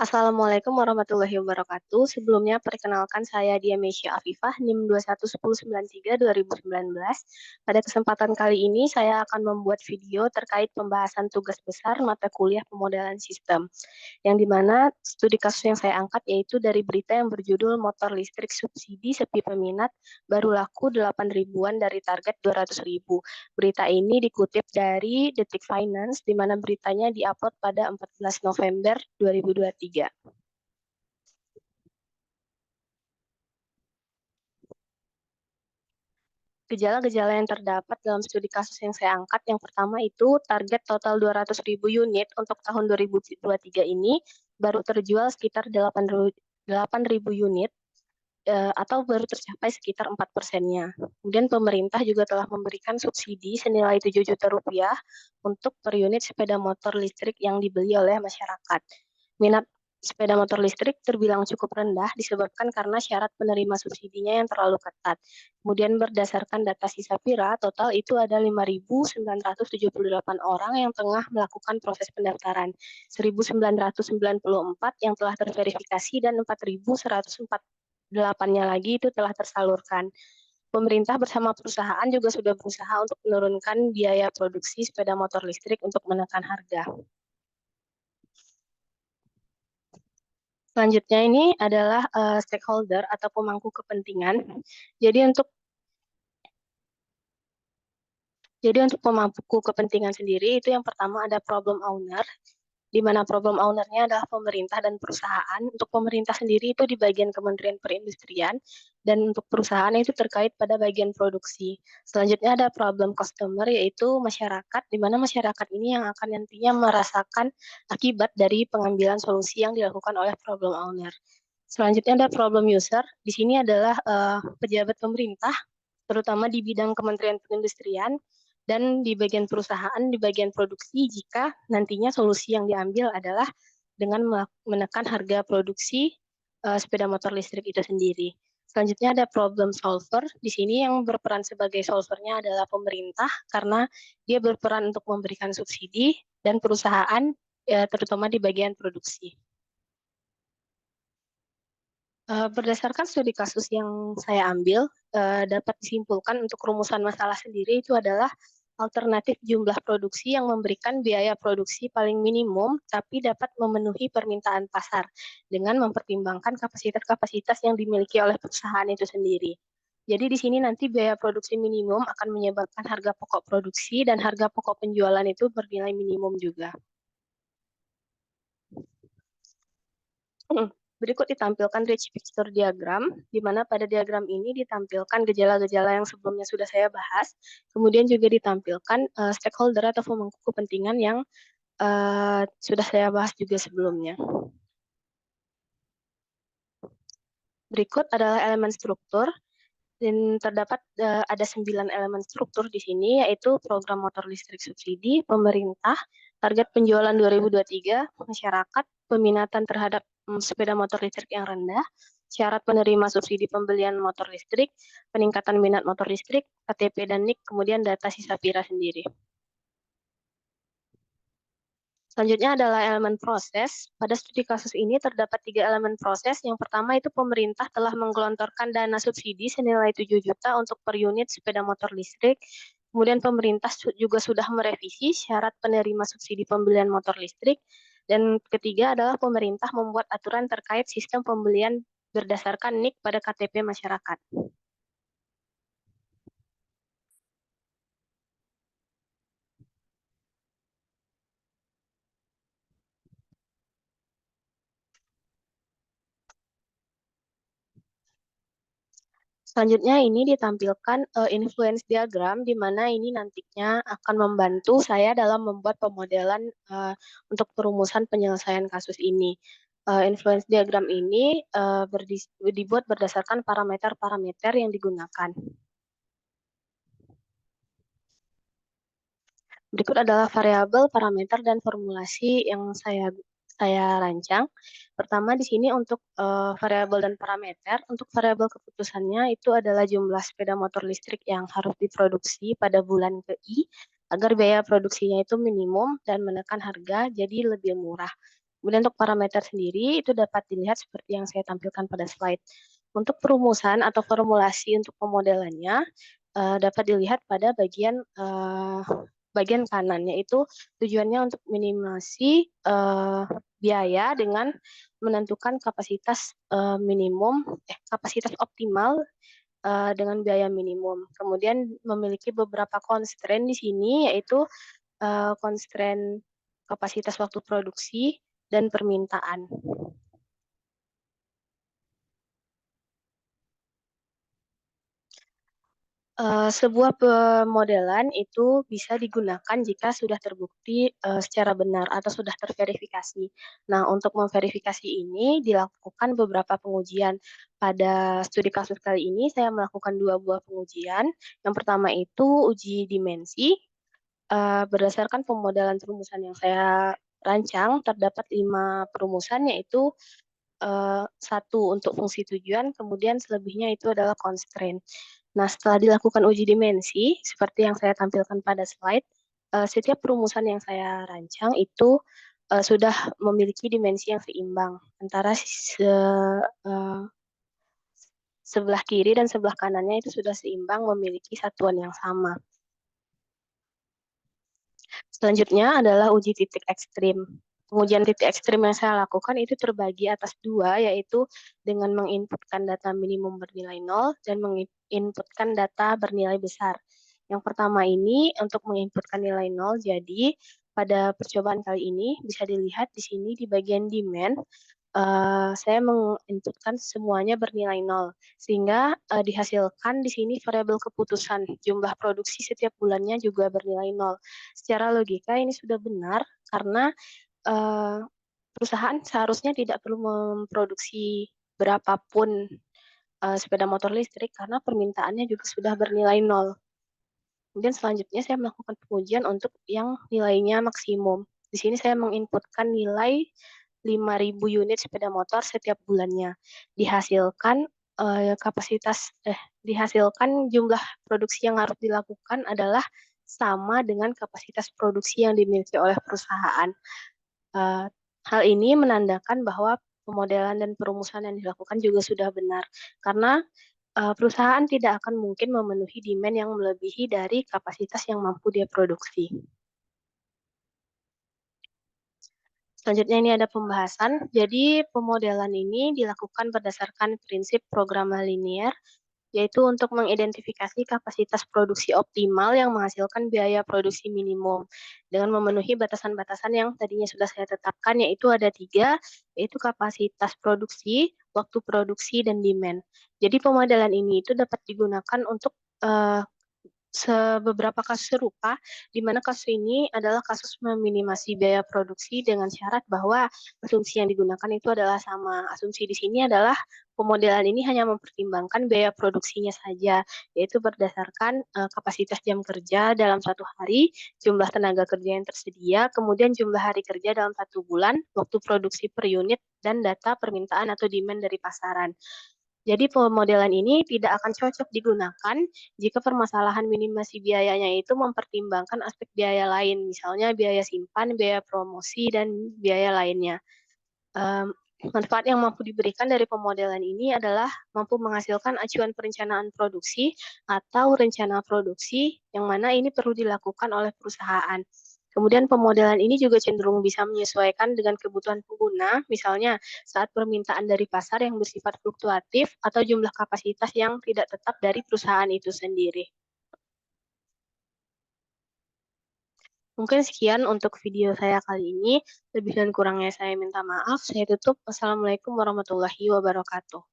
Assalamualaikum warahmatullahi wabarakatuh. Sebelumnya perkenalkan saya Diamesya Afifah, NIM 211093 2019. Pada kesempatan kali ini saya akan membuat video terkait pembahasan tugas besar mata kuliah pemodelan sistem, yang dimana studi kasus yang saya angkat yaitu dari berita yang berjudul Motor Listrik Subsidi Sepi Peminat, Baru Laku 8 ribuan dari target 200 ribu. Berita ini dikutip dari Detik Finance, di mana beritanya diupload pada 14 November 2023. Gejala-gejala yang terdapat dalam studi kasus yang saya angkat, yang pertama itu target total 200 ribu unit untuk tahun 2023 ini baru terjual sekitar 8 ribu unit, atau baru tercapai sekitar 4%-nya. Kemudian pemerintah juga telah memberikan subsidi senilai 7 juta rupiah untuk per unit sepeda motor listrik yang dibeli oleh masyarakat. Minat sepeda motor listrik terbilang cukup rendah disebabkan karena syarat penerima subsidinya yang terlalu ketat. Kemudian berdasarkan data Sisapira, total itu ada 5.978 orang yang tengah melakukan proses pendaftaran, 1.994 yang telah terverifikasi dan 4.148-nya lagi itu telah tersalurkan. Pemerintah bersama perusahaan juga sudah berusaha untuk menurunkan biaya produksi sepeda motor listrik untuk menekan harga. Selanjutnya ini adalah stakeholder atau pemangku kepentingan. Jadi untuk pemangku kepentingan sendiri itu yang pertama ada problem owner, di mana problem owner-nya adalah pemerintah dan perusahaan. Untuk pemerintah sendiri itu di bagian Kementerian Perindustrian, dan untuk perusahaan itu terkait pada bagian produksi. Selanjutnya ada problem customer, yaitu masyarakat, di mana masyarakat ini yang akan nantinya merasakan akibat dari pengambilan solusi yang dilakukan oleh problem owner. Selanjutnya ada problem user, di sini adalah pejabat pemerintah, terutama di bidang Kementerian Perindustrian, dan di bagian perusahaan, di bagian produksi, jika nantinya solusi yang diambil adalah dengan menekan harga produksi sepeda motor listrik itu sendiri. Selanjutnya ada problem solver. Di sini yang berperan sebagai solvernya adalah pemerintah karena dia berperan untuk memberikan subsidi, dan perusahaan terutama di bagian produksi. Berdasarkan studi kasus yang saya ambil, dapat disimpulkan untuk rumusan masalah sendiri itu adalah alternatif jumlah produksi yang memberikan biaya produksi paling minimum, tapi dapat memenuhi permintaan pasar dengan mempertimbangkan kapasitas-kapasitas yang dimiliki oleh perusahaan itu sendiri. Jadi di sini nanti biaya produksi minimum akan menyebabkan harga pokok produksi dan harga pokok penjualan itu bernilai minimum juga. Berikut ditampilkan rich picture diagram, di mana pada diagram ini ditampilkan gejala-gejala yang sebelumnya sudah saya bahas, kemudian juga ditampilkan stakeholder atau pemangku kepentingan yang sudah saya bahas juga sebelumnya. Berikut adalah elemen struktur, dan terdapat ada 9 elemen struktur di sini, yaitu program motor listrik subsidi, pemerintah, target penjualan 2023, masyarakat, peminatan terhadap sepeda motor listrik yang rendah, syarat penerima subsidi pembelian motor listrik, peningkatan minat motor listrik, KTP dan NIK, kemudian data Sisapira sendiri. Selanjutnya adalah elemen proses. Pada studi kasus ini terdapat 3 elemen proses. Yang pertama itu pemerintah telah menggelontorkan dana subsidi senilai 7 juta untuk per unit sepeda motor listrik. Kemudian pemerintah juga sudah merevisi syarat penerima subsidi pembelian motor listrik. Dan ketiga adalah pemerintah membuat aturan terkait sistem pembelian berdasarkan NIK pada KTP masyarakat. Selanjutnya ini ditampilkan influence diagram, di mana ini nantinya akan membantu saya dalam membuat pemodelan untuk perumusan penyelesaian kasus ini. Influence diagram ini dibuat berdasarkan parameter-parameter yang digunakan. Berikut adalah variabel, parameter, dan formulasi yang saya rancang. Pertama di sini untuk variabel dan parameter, untuk variabel keputusannya itu adalah jumlah sepeda motor listrik yang harus diproduksi pada bulan ke-I, agar biaya produksinya itu minimum dan menekan harga jadi lebih murah. Kemudian untuk parameter sendiri itu dapat dilihat seperti yang saya tampilkan pada slide. Untuk perumusan atau formulasi untuk pemodelannya dapat dilihat pada bagian kanan, yaitu tujuannya untuk minimasi biaya dengan menentukan kapasitas optimal dengan biaya minimum. Kemudian memiliki beberapa constraint di sini, yaitu constraint kapasitas waktu produksi dan permintaan. Sebuah pemodelan itu bisa digunakan jika sudah terbukti secara benar atau sudah terverifikasi. Nah, untuk memverifikasi ini dilakukan beberapa pengujian. Pada studi kasus kali ini saya melakukan 2 buah pengujian. Yang pertama itu uji dimensi, berdasarkan pemodelan perumusan yang saya rancang terdapat 5 perumusan, yaitu 1 untuk fungsi tujuan, kemudian selebihnya itu adalah constraint. Nah, setelah dilakukan uji dimensi, seperti yang saya tampilkan pada slide, setiap perumusan yang saya rancang itu sudah memiliki dimensi yang seimbang antara eee, sebelah kiri dan sebelah kanannya itu sudah seimbang memiliki satuan yang sama. Selanjutnya adalah uji titik ekstrim. Pengujian titik ekstrim yang saya lakukan itu terbagi atas 2, yaitu dengan menginputkan data minimum bernilai 0 dan menginputkan data bernilai besar. Yang pertama ini untuk menginputkan nilai 0, jadi pada percobaan kali ini bisa dilihat di sini di bagian demand, saya menginputkan semuanya bernilai 0, sehingga dihasilkan di sini variabel keputusan, jumlah produksi setiap bulannya juga bernilai 0. Secara logika ini sudah benar karena eee, perusahaan seharusnya tidak perlu memproduksi berapapun sepeda motor listrik karena permintaannya juga sudah bernilai 0. Kemudian selanjutnya saya melakukan pengujian untuk yang nilainya maksimum. Di sini saya menginputkan nilai 5.000 unit sepeda motor setiap bulannya. Dihasilkan, dihasilkan jumlah produksi yang harus dilakukan adalah sama dengan kapasitas produksi yang dimiliki oleh perusahaan. Eee, Hal ini menandakan bahwa pemodelan dan perumusan yang dilakukan juga sudah benar, karena perusahaan tidak akan mungkin memenuhi demand yang melebihi dari kapasitas yang mampu dia produksi. Selanjutnya ini ada pembahasan. Jadi pemodelan ini dilakukan berdasarkan prinsip programa linear, yaitu untuk mengidentifikasi kapasitas produksi optimal yang menghasilkan biaya produksi minimum, dengan memenuhi batasan-batasan yang tadinya sudah saya tetapkan, yaitu ada 3, yaitu kapasitas produksi, waktu produksi, dan demand. Jadi pemodelan ini itu dapat digunakan untuk, eee, beberapa kasus serupa, di mana kasus ini adalah kasus meminimasi biaya produksi dengan syarat bahwa asumsi yang digunakan itu adalah sama. Asumsi di sini adalah pemodelan ini hanya mempertimbangkan biaya produksinya saja, yaitu berdasarkan kapasitas jam kerja dalam 1 hari, jumlah tenaga kerja yang tersedia, kemudian jumlah hari kerja dalam 1 bulan, waktu produksi per unit, dan data permintaan atau demand dari pasaran. Jadi pemodelan ini tidak akan cocok digunakan jika permasalahan minimasi biayanya itu mempertimbangkan aspek biaya lain, misalnya biaya simpan, biaya promosi, dan biaya lainnya. Mmm, Manfaat yang mampu diberikan dari pemodelan ini adalah mampu menghasilkan acuan perencanaan produksi atau rencana produksi yang mana ini perlu dilakukan oleh perusahaan. Kemudian pemodelan ini juga cenderung bisa menyesuaikan dengan kebutuhan pengguna, misalnya saat permintaan dari pasar yang bersifat fluktuatif atau jumlah kapasitas yang tidak tetap dari perusahaan itu sendiri. Mungkin sekian untuk video saya kali ini. Lebih dan kurangnya saya minta maaf. Saya tutup. Wassalamualaikum warahmatullahi wabarakatuh.